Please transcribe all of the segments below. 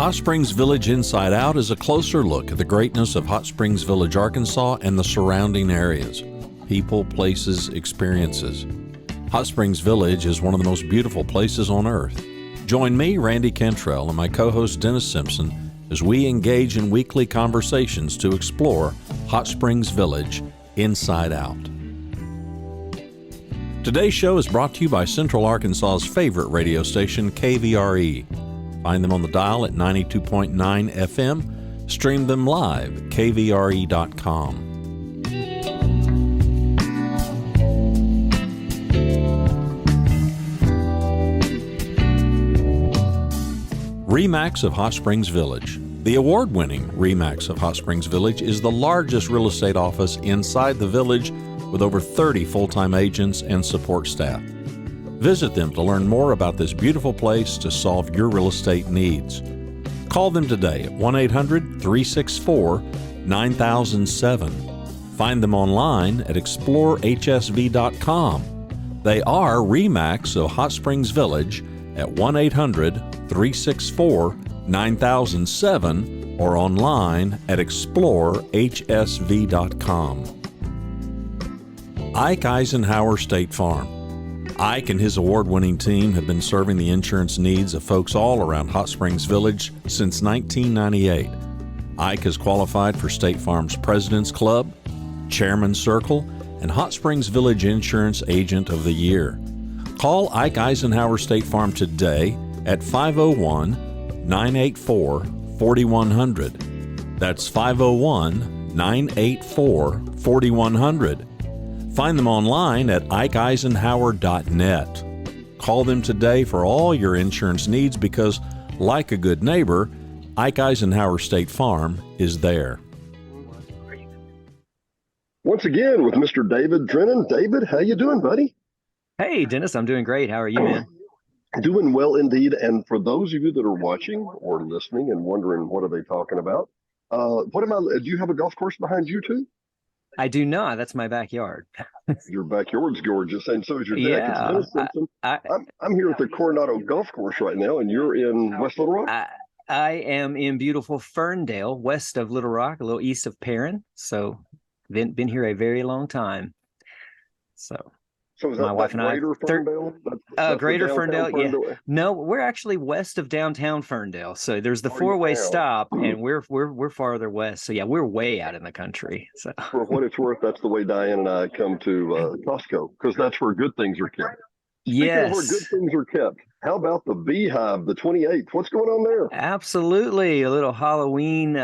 Hot Springs Village Inside Out is a closer look at the greatness of Hot Springs Village, Arkansas and the surrounding areas. People, places, experiences. Hot Springs Village is one of the most beautiful places on earth. Join me, Randy Cantrell, and my co-host Dennis Simpson as we engage in weekly conversations to explore Hot Springs Village Inside Out. Today's show is brought to you by Central Arkansas's favorite radio station, KVRE. Find them on the dial at 92.9 FM. Stream them live at kvre.com. RE/MAX of Hot Springs Village. The award-winning RE/MAX of Hot Springs Village is the largest real estate office inside the village with over 30 full-time agents and support staff. Visit them to learn more about this beautiful place to solve your real estate needs. Call them today at 1-800-364-9007. Find them online at explorehsv.com. They are RE/MAX of Hot Springs Village at 1-800-364-9007 or online at explorehsv.com. Ike Eisenhower State Farm. Ike and his award-winning team have been serving the insurance needs of folks all around Hot Springs Village since 1998. Ike has qualified for State Farm's President's Club, Chairman's Circle, and Hot Springs Village Insurance Agent of the Year. Call Ike Eisenhower State Farm today at 501-984-4100. That's 501-984-4100. Find them online at ikeeisenhower.net. Call them today for all your insurance needs because, like a good neighbor, Ike Eisenhower State Farm is there. Once again with Mr. David Drennan. David, how you doing, buddy? Hey, Dennis, I'm doing great. How are you, man? Doing well indeed. And for those of you that are watching or listening and wondering what are they talking about, do you have a golf course behind you too? I do not. That's my backyard. Your backyard's gorgeous, and so is your deck. Yeah, It's Dennis Simpson. I'm here at the Coronado Golf Course right now, and you're in West Little Rock? I am in beautiful Ferndale, west of Little Rock, a little east of Perrin. So been here a very long time. So is that my wife and Greater Ferndale? That's Greater Ferndale, Ferndale? yeah. No, we're actually west of downtown Ferndale. So there's the four-way stop, and we're farther west. So yeah, we're way out in the country. So for what it's worth, that's the way Diane and I come to Costco, because that's where good things are kept. Speaking of where good things are kept, how about the Beehive, the 28th? What's going on there? Absolutely. A little Halloween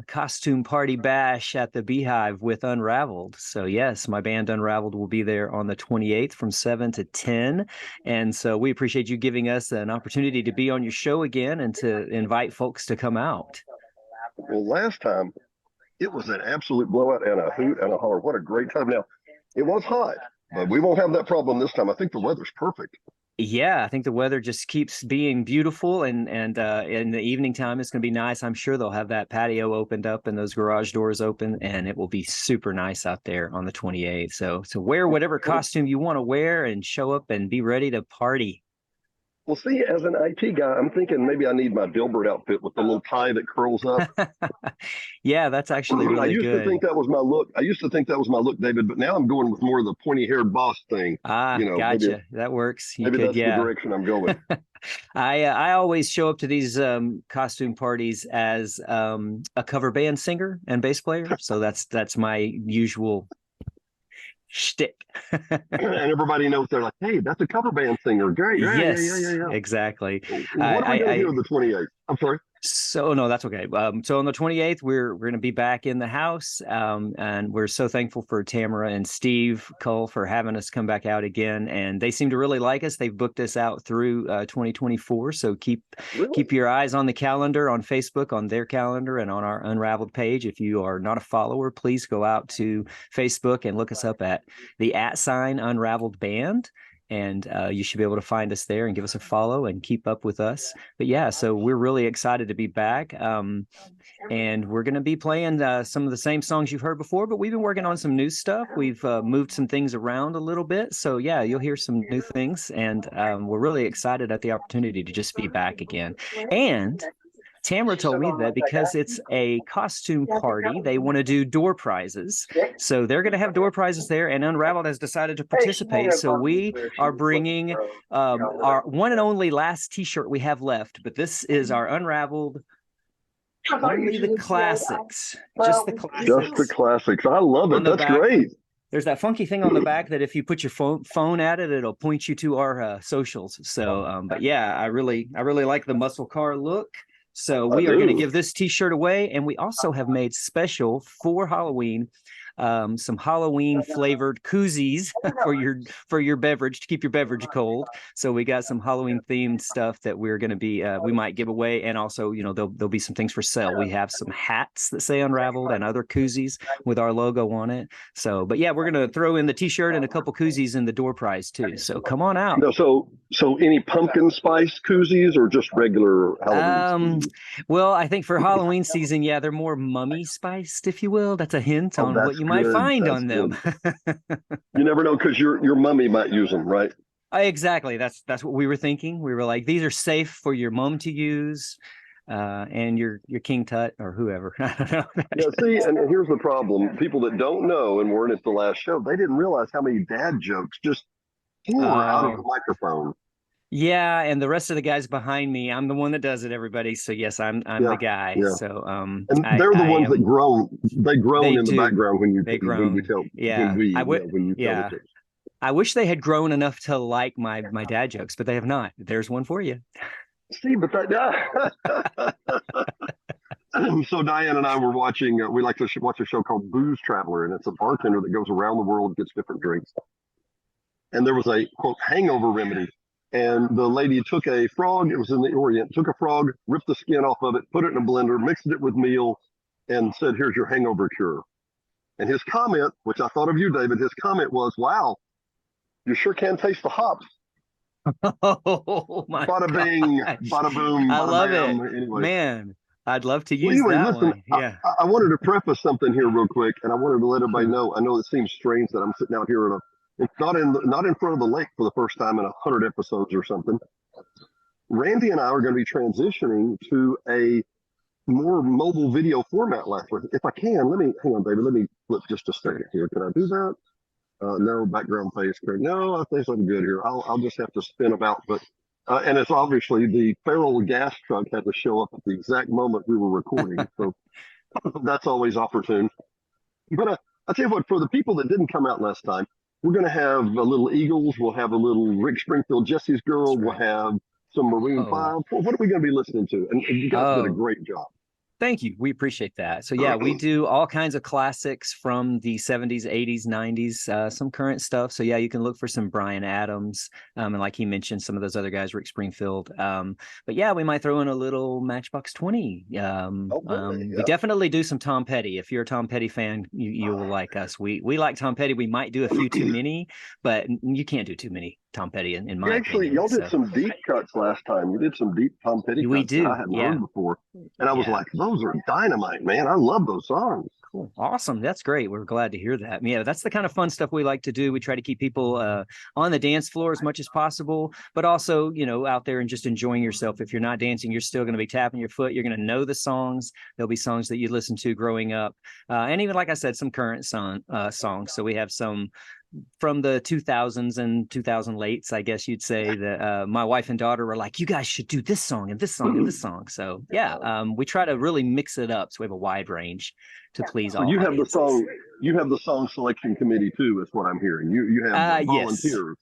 costume party bash at the Beehive with Unraveled. So yes, my band Unraveled will be there on the 28th from 7 to 10. And so we appreciate you giving us an opportunity to be on your show again and to invite folks to come out. Well, last time it was an absolute blowout and a hoot and a holler. What a great time. Now, it was hot, but we won't have that problem this time. I think the weather's perfect. Yeah, I think the weather just keeps being beautiful, and in the evening time it's going to be nice. I'm sure they'll have that patio opened up and those garage doors open, and it will be super nice out there on the 28th. So wear whatever costume you want to wear and show up and be ready to party. Well, see, as an IT guy, I'm thinking maybe I need my Dilbert outfit with the little tie that curls up. Yeah, that's actually really good. I used to think that was my look, David, but now I'm going with more of the pointy-haired boss thing. Gotcha. That works. That's the direction I'm going. I always show up to these costume parties as a cover band singer and bass player. So that's my usual shtick. And everybody knows, they're like, hey, that's a cover band singer. Great. Yes, yeah. Exactly. What are we going to do on the 28th? I'm sorry. So no, that's okay. So on the 28th, we're going to be back in the house, and we're so thankful for Tamara and Steve Cull for having us come back out again. And they seem to really like us. They've booked us out through 2024. So keep your eyes on the calendar on Facebook, on their calendar, and on our Unraveled page. If you are not a follower, please go out to Facebook and look us up at the @Unraveled Band. And you should be able to find us there and give us a follow and keep up with us. But yeah, so we're really excited to be back. And we're going to be playing some of the same songs you've heard before, but we've been working on some new stuff. We've moved some things around a little bit. So yeah, you'll hear some new things. And we're really excited at the opportunity to just be back again. And Tamara told me that because it's a costume party, they want to do door prizes. So they're going to have door prizes there, and Unraveled has decided to participate. So we are bringing our one and only last T-shirt we have left, but this is our Unraveled. Only the classics. Just the classics. Just the classics. I love it. That's great. There's that funky thing on the back that if you put your phone at it, it'll point you to our socials. So, but yeah, I really like the muscle car look. So we are going to give this T-shirt away, and we also have made special for Halloween some Halloween flavored koozies for your beverage, to keep your beverage cold. So we got some Halloween themed stuff that we're going to be we might give away, and also there'll be some things for sale. We have some hats that say Unraveled and other koozies with our logo on it. So, but yeah, we're going to throw in the T-shirt and a couple koozies in the door prize too. So come on out. No, so any pumpkin spice koozies or just regular Halloween? Well, I think for Halloween season, yeah, they're more mummy spiced, if you will. That's a hint on what you might find on them. You never know, because your mummy might use them, right? Exactly. That's what we were thinking. We were like, these are safe for your mom to use, and your King Tut or whoever. I don't know. Yeah, see, and here's the problem. People that don't know and weren't at the last show, they didn't realize how many dad jokes just out of the microphone. Yeah, and the rest of the guys behind me, I'm the one that does it, everybody. So yes, I'm the guy. Yeah. So and they're the ones that groan. They groan in the background when you when we tell. Yeah, when you tell the jokes. I wish they had grown enough to like my dad jokes, but they have not. There's one for you. See, but so Diane and I were watching. We like to watch a show called Booze Traveler, and it's a bartender that goes around the world, gets different drinks. And there was a quote hangover remedy. And the lady took a frog, it was in the Orient, took a frog, ripped the skin off of it, put it in a blender, mixed it with meal, and said, here's your hangover cure. And his comment, which I thought of you, David, his comment was, wow, you sure can taste the hops. Oh, my Bada bing, bada boom. I love bam. it. Anyway. Man, I'd love to use that listen, one. Yeah. I wanted to preface something here real quick, and I wanted to let everybody know, I know it seems strange that I'm sitting out here not in front of the lake for the first time in 100 episodes or something. Randy and I are going to be transitioning to a more mobile video format last week. If I can, hang on, David. Let me flip just a second here. Can I do that? No, background face. No, I think I'm good here. I'll just have to spin about. But and it's obviously the feral gas truck had to show up at the exact moment we were recording, so that's always opportune. But I tell you what, for the people that didn't come out last time, we're going to have a little Eagles. We'll have a little Rick Springfield, Jesse's Girl. We'll have some Maroon 5. What are we going to be listening to? And you guys did a great job. Thank you. We appreciate that. So yeah, we do all kinds of classics from the 70s, 80s, 90s, some current stuff. So yeah, you can look for some Bryan Adams. And like he mentioned, some of those other guys, Rick Springfield. But yeah, we might throw in a little Matchbox 20. We definitely do some Tom Petty. If you're a Tom Petty fan, you will like us. We like Tom Petty. We might do a few too many, but you can't do too many Tom Petty in my opinion. Y'all did some deep cuts last time. You did some deep Tom Petty cuts. We do. I hadn't heard before. And I was like, those are dynamite, man. I love those songs. Cool. Awesome. That's great. We're glad to hear that. Yeah, that's the kind of fun stuff we like to do. We try to keep people on the dance floor as much as possible, but also, out there and just enjoying yourself. If you're not dancing, you're still going to be tapping your foot. You're going to know the songs. There'll be songs that you listened to growing up. And even, like I said, some current songs. So we have some from the 2000s and 2000 lates, I guess you'd say, that my wife and daughter were like, you guys should do this song and this song and this song. So yeah, we try to really mix it up. So we have a wide range to please all. You have the song selection committee too, is what I'm hearing. You have volunteers.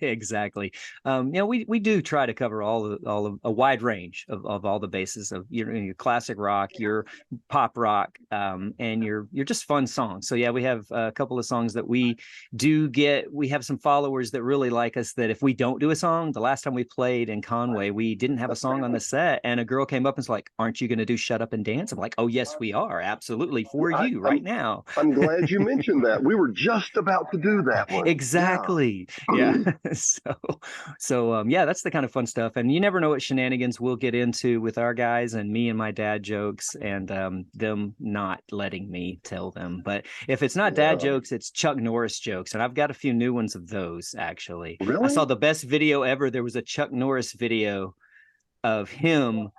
Exactly. We do try to cover a wide range of all the bases of your classic rock, your pop rock, and your just fun songs. So yeah, we have a couple of songs that we have some followers that really like us, that if we don't do a song, the last time we played in Conway, we didn't have a song on the set, and a girl came up and was like, aren't you going to do Shut Up and Dance? I'm like, oh yes, we are, absolutely, for you right now. I'm glad you mentioned that. We were just about to do that one. Exactly. Yeah. So yeah, that's the kind of fun stuff. And you never know what shenanigans we'll get into with our guys and me and my dad jokes, and them not letting me tell them. But if it's not dad jokes, it's Chuck Norris jokes. And I've got a few new ones of those, actually. Really? I saw the best video ever. There was a Chuck Norris video of him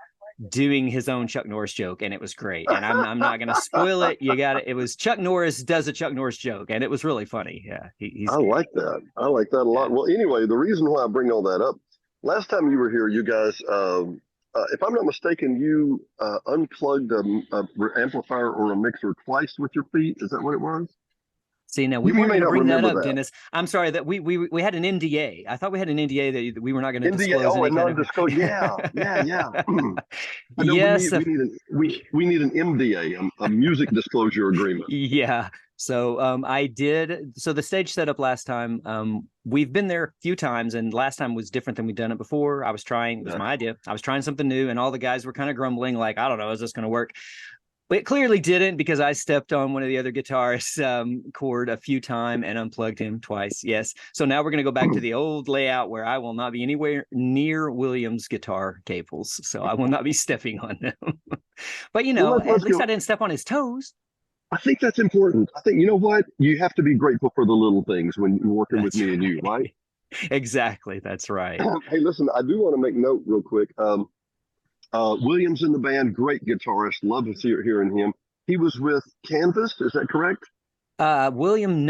doing his own Chuck Norris joke, and it was great. And I'm not going to spoil it. You got it. It was Chuck Norris does a Chuck Norris joke, and it was really funny. Yeah, he's I good. like that. I like that a lot. Yeah. Well, anyway, the reason why I bring all that up, last time you were here, you guys, if I'm not mistaken, you unplugged a amplifier or a mixer twice with your feet. Is that what it was? See, now we You weren't may going to not bring that remember up, that. Dennis. I'm sorry that we had an NDA. I thought we had an NDA that we were not going to NDA, disclose oh, any and kind of. non-disclosure. Yeah. I know Yes. we need an MDA, a music disclosure agreement. Yeah. So I did. So the stage setup last time, we've been there a few times, and last time was different than we'd done it before. It was my idea. I was trying something new, and all the guys were kind of grumbling, like, I don't know, is this going to work? It clearly didn't, because I stepped on one of the other guitarists' cord a few times and unplugged him twice. Yes. So now we're going to go back to the old layout where I will not be anywhere near Williams' guitar cables. So I will not be stepping on them. But, Well, at least I didn't step on his toes. I think that's important. I think, you know what? You have to be grateful for the little things when you're working with That's me and you, right? Exactly. That's right. Hey, listen, I do want to make note real quick. Williams in the band, great guitarist. Love to hearing him. He was with Canvas, is that correct? William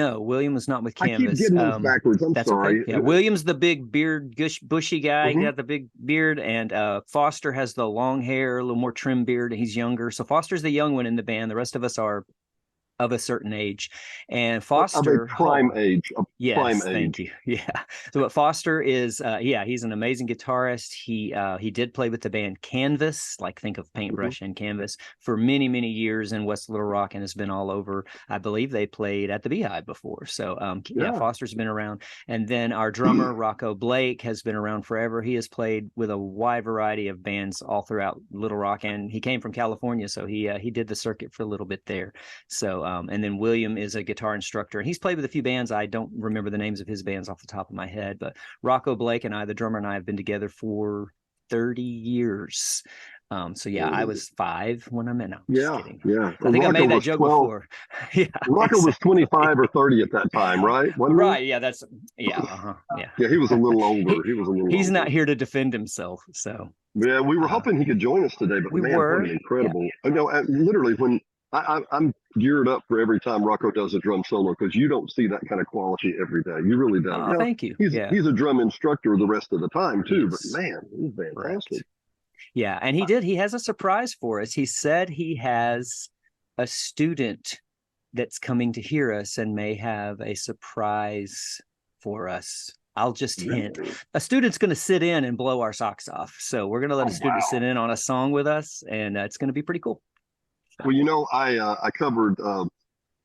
was not with I keep Canvas. getting those backwards. I'm That's sorry. okay. Yeah, William's the big beard, bushy guy. He got the big beard, and Foster has the long hair, a little more trim beard. He's younger, so Foster's the young one in the band. The rest of us are of a certain age, and Foster of a prime age. Yes, thank you. Yeah. So what Foster is, he's an amazing guitarist. He did play with the band Canvas, like think of paintbrush and canvas, for many, many years in West Little Rock, and has been all over. I believe they played at the Beehive before. So Foster's been around. And then our drummer, Rocco Blake, has been around forever. He has played with a wide variety of bands all throughout Little Rock, and he came from California, so he did the circuit for a little bit there. So and then William is a guitar instructor, and he's played with a few bands. I don't remember the names of his bands off the top of my head, but Rocco Blake and I, the drummer, and I have been together for 30 years. I was 5 when I met him. Yeah. I think Rocco I made that joke 12. Before. Yeah, Rocco was 25 or 30 at that time, right? Right. Yeah. Yeah, he was a little older. He's not here to defend himself. So yeah, we were hoping he could join us today, but what an incredible. Yeah. Literally when I'm geared up for every time Rocco does a drum solo, because you don't see that kind of quality every day. You really don't. Thank you. He's a drum instructor the rest of the time too, but man, he's fantastic. Right. Yeah, and he has a surprise for us. He said he has a student that's coming to hear us and may have a surprise for us. I'll just hint. A student's going to sit in and blow our socks off. So we're going to let a student sit in on a song with us, and it's going to be pretty cool. Well, I covered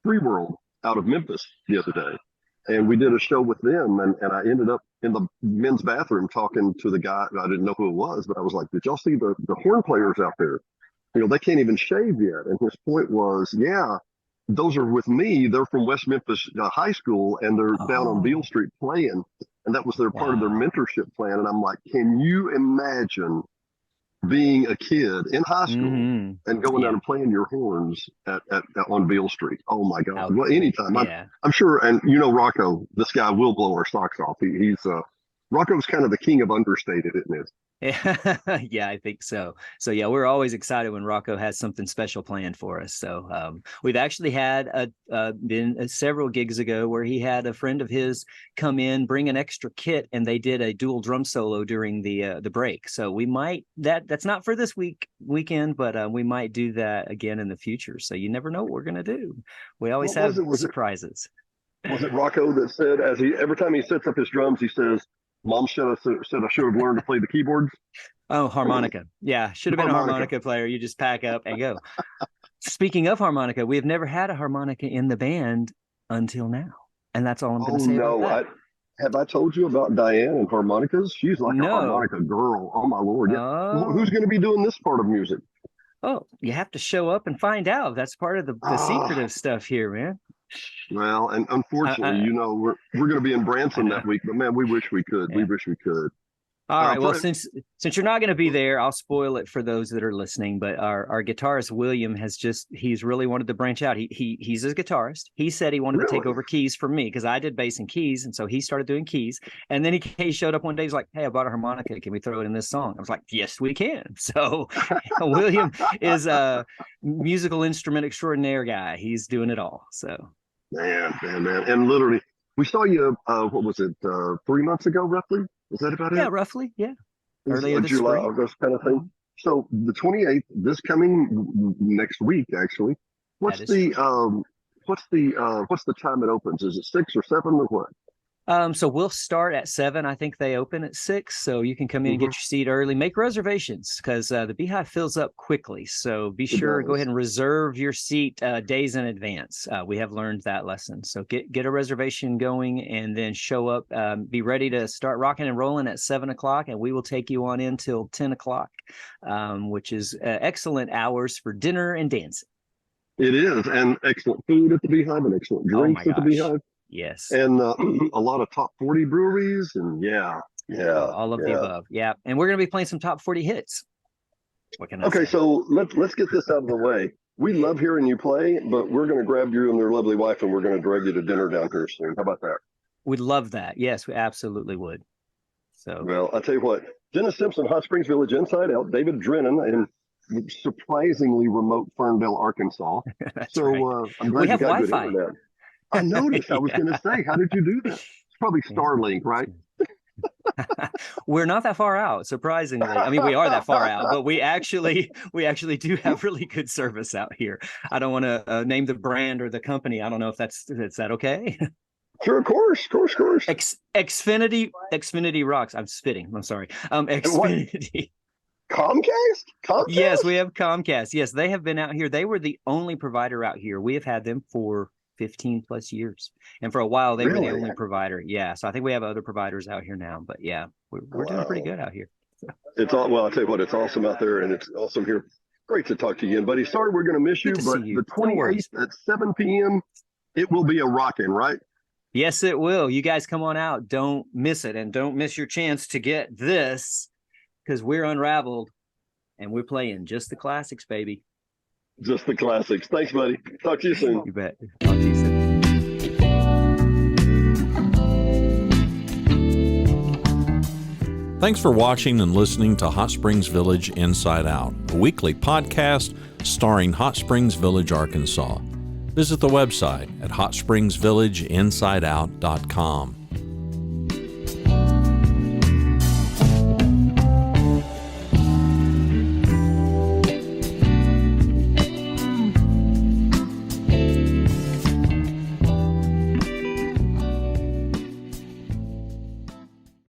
Free World out of Memphis the other day, and we did a show with them, and I ended up in the men's bathroom talking to the guy. I didn't know who it was, but I was like, did y'all see the horn players out there? They can't even shave yet. And his point was, yeah, those are with me. They're from West Memphis High School, and they're down on Beale Street playing, and that was their part of their mentorship plan. And I'm like, can you imagine being a kid in high school and going down and playing your horns at on Beale Street? Oh my God! Well, anytime. I'm sure, and Rocco, this guy will blow our socks off. He's Rocco's kind of the king of understated, isn't it? Yeah, I think so. So yeah, we're always excited when Rocco has something special planned for us. So we've actually had been several gigs ago where he had a friend of his come in, bring an extra kit, and they did a dual drum solo during the break. So we might that's not for this weekend, but we might do that again in the future. So you never know what we're gonna do. We always have surprises. Was it Rocco that said, every time he sets up his drums, he says, Mom said I should have learned to play the keyboards? Oh, harmonica. Yeah, should have been a harmonica player. You just pack up and go. Speaking of harmonica, we have never had a harmonica in the band until now. And that's all I'm going to say about that. Have I told you about Diane and harmonicas? She's like a harmonica girl. Oh, my Lord. Yeah. Who's going to be doing this part of music? Oh, you have to show up and find out. That's part of the secretive stuff here, man. Well, and unfortunately, we're going to be in Branson that week, but man, we wish we could. Yeah. We wish we could. All right. Well, since you're not going to be there, I'll spoil it for those that are listening. But our guitarist William he's really wanted to branch out. He's a guitarist. He said he wanted to take over keys from me because I did bass and keys, and so he started doing keys. And then he showed up one day. He's like, "Hey, I bought a harmonica. Can we throw it in this song?" I was like, "Yes, we can." So William is a musical instrument extraordinaire guy. He's doing it all. So man, and literally, we saw you. What was it? 3 months ago, roughly. Is that about it? Yeah, roughly. Yeah. Earlier this July, spring. August kind of thing. So the 28th, this coming next week, actually. What's the time it opens? Is it 6 or 7 or what? So we'll start at 7. I think they open at 6. So you can come in and get your seat early. Make reservations because the Beehive fills up quickly. So be sure to go ahead and reserve your seat days in advance. We have learned that lesson. So get a reservation going and then show up. Be ready to start rocking and rolling at 7 o'clock, and we will take you on in till 10 o'clock, which is excellent hours for dinner and dancing. It is, and excellent food at the Beehive and excellent drinks at the Beehive. Yes. And a lot of top 40 breweries and all of the above. Yeah. And we're going to be playing some top 40 hits. What can I say? So let's get this out of the way. We love hearing you play, but we're going to grab you and their lovely wife and we're going to drag you to dinner down here soon. How about that? We'd love that. Yes, we absolutely would. So, well, I'll tell you what, Dennis Simpson, Hot Springs Village Inside Out, David Drennan in surprisingly remote Ferndale, Arkansas. So right. I'm glad we you have got Wi-Fi. good internet. I noticed. I was going to say, how did you do that? It's probably Starlink, right? We're not that far out, surprisingly. I mean, we are that far out, but we actually do have really good service out here. I don't want to name the brand or the company. I don't know if is that okay? Sure, of course. Xfinity rocks. I'm spitting. I'm sorry. Xfinity. Comcast? Yes, we have Comcast. Yes, they have been out here. They were the only provider out here. We have had them for 15 plus years. And for a while, they were the only provider. Yeah. So I think we have other providers out here now. But yeah, we're doing pretty good out here. Well, I'll tell you what, it's awesome out there and it's awesome here. Great to talk to you again, buddy. Sorry we're going to miss you, but the 28th at 7 p.m., it will be a rockin', right? Yes, it will. You guys come on out. Don't miss it. And don't miss your chance to get this because we're Unraveled and we're playing just the classics, baby. Just the classics. Thanks, buddy. Talk to you soon. You bet. Talk to you soon. Thanks for watching and listening to Hot Springs Village Inside Out, a weekly podcast starring Hot Springs Village, Arkansas. Visit the website at hotspringsvillageinsideout.com.